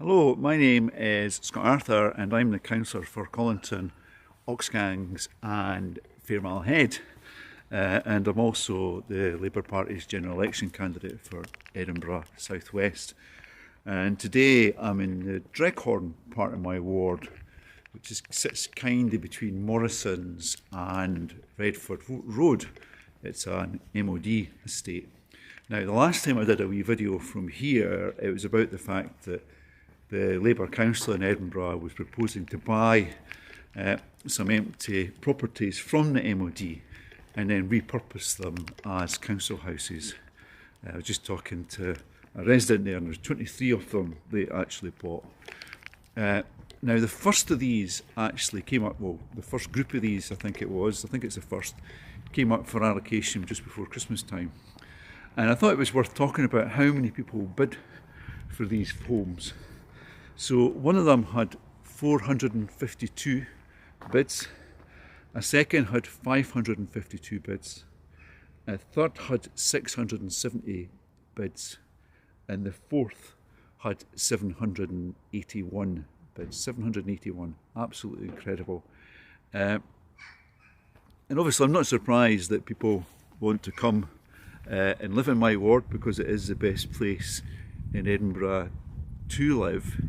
Hello, my name is Scott Arthur and I'm the Councillor for Collington, Oxgangs and Fairmile Head. And I'm also the Labour Party's general election candidate for Edinburgh South West. And today I'm in the Dreghorn part of my ward, which sits kind of between Morrison's and Redford Road. It's an MOD estate. Now, the last time I did a wee video from here, it was about the fact that the Labour Council in Edinburgh was proposing to buy some empty properties from the MOD and then repurpose them as council houses. I was just talking to a resident there, and there's 23 of them they actually bought. Now, the first of these actually came up, well, the first group of these, I think it's the first, came up for allocation just before Christmas time. And I thought it was worth talking about how many people bid for these homes. So one of them had 452 bids, a second had 552 bids, a third had 670 bids, and the fourth had 781 bids. 781, absolutely incredible. And obviously I'm not surprised that people want to come and live in my ward, because it is the best place in Edinburgh to live,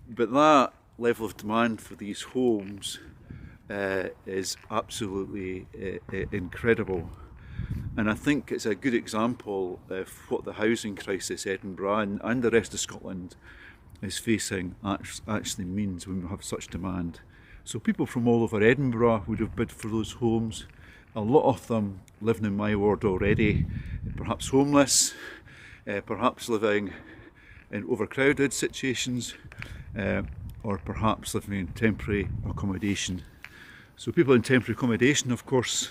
but that level of demand for these homes is absolutely incredible, and I think it's a good example of what the housing crisis Edinburgh and the rest of Scotland is facing actually means when we have such demand. So people from all over Edinburgh would have bid for those homes. A lot of them living in my ward already, perhaps homeless, perhaps living in overcrowded situations, or perhaps living in temporary accommodation. So people in temporary accommodation, of course,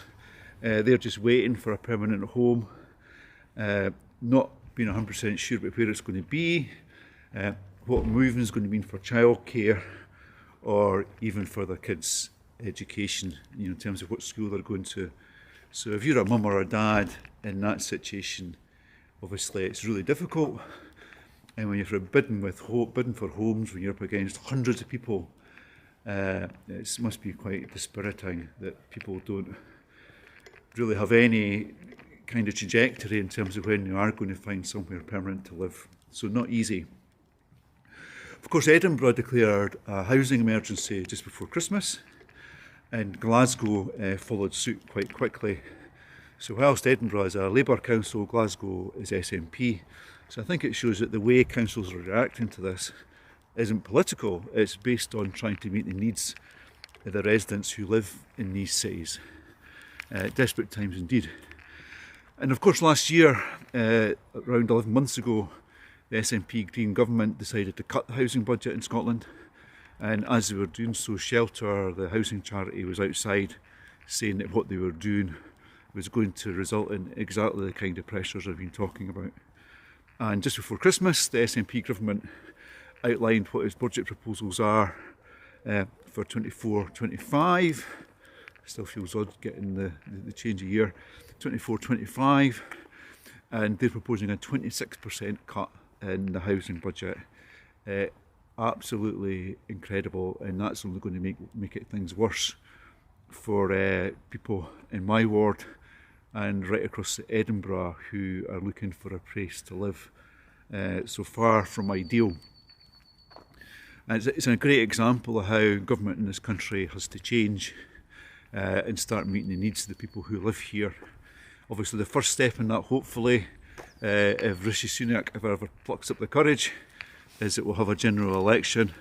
they're just waiting for a permanent home, not being 100% sure about where it's going to be, what moving is going to mean for childcare, or even for their kids' education, in terms of what school they're going to. So if you're a mum or a dad in that situation, obviously it's really difficult. And when you're bidding for homes, when you're up against hundreds of people, it must be quite dispiriting that people don't really have any kind of trajectory in terms of when you are going to find somewhere permanent to live. So not easy. Of course, Edinburgh declared a housing emergency just before Christmas, and Glasgow followed suit quite quickly. So whilst Edinburgh is a Labour council, Glasgow is SNP. So I think it shows that the way councils are reacting to this isn't political, it's based on trying to meet the needs of the residents who live in these cities. Desperate times indeed. And of course last year, around 11 months ago, the SNP Green government decided to cut the housing budget in Scotland. And as they were doing so, Shelter, the housing charity, was outside saying that what they were doing was going to result in exactly the kind of pressures I've been talking about. And just before Christmas, the SNP government outlined what its budget proposals are for 24-25. Still feels odd getting the change of year. 24-25, and they're proposing a 26% cut in the housing budget. Absolutely incredible, and that's only going to make it things worse for people in my ward and right across Edinburgh who are looking for a place to live. So far from ideal. And it's a great example of how government in this country has to change and start meeting the needs of the people who live here. Obviously the first step in that, hopefully, if Rishi Sunak ever plucks up the courage, is that we'll have a general election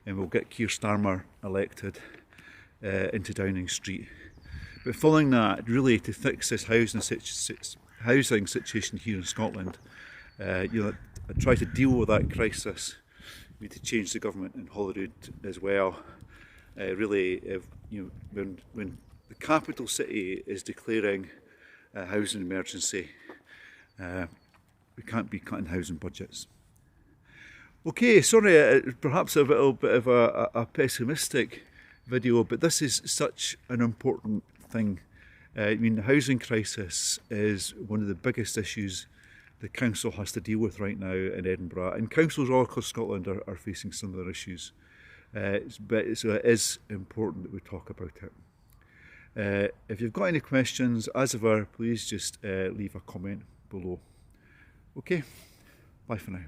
and we'll get Keir Starmer elected into Downing Street. But following that, really to fix this housing situation here in Scotland, try to deal with that crisis, we need to change the government in Holyrood as well. When the capital city is declaring a housing emergency, we can't be cutting housing budgets. Okay, sorry, perhaps a little bit of a pessimistic video, but this is such an important thing. The housing crisis is one of the biggest issues the council has to deal with right now in Edinburgh, and councils all across Scotland are facing similar issues. So it is important that we talk about it. If you've got any questions, as ever, please just leave a comment below. Okay, bye for now.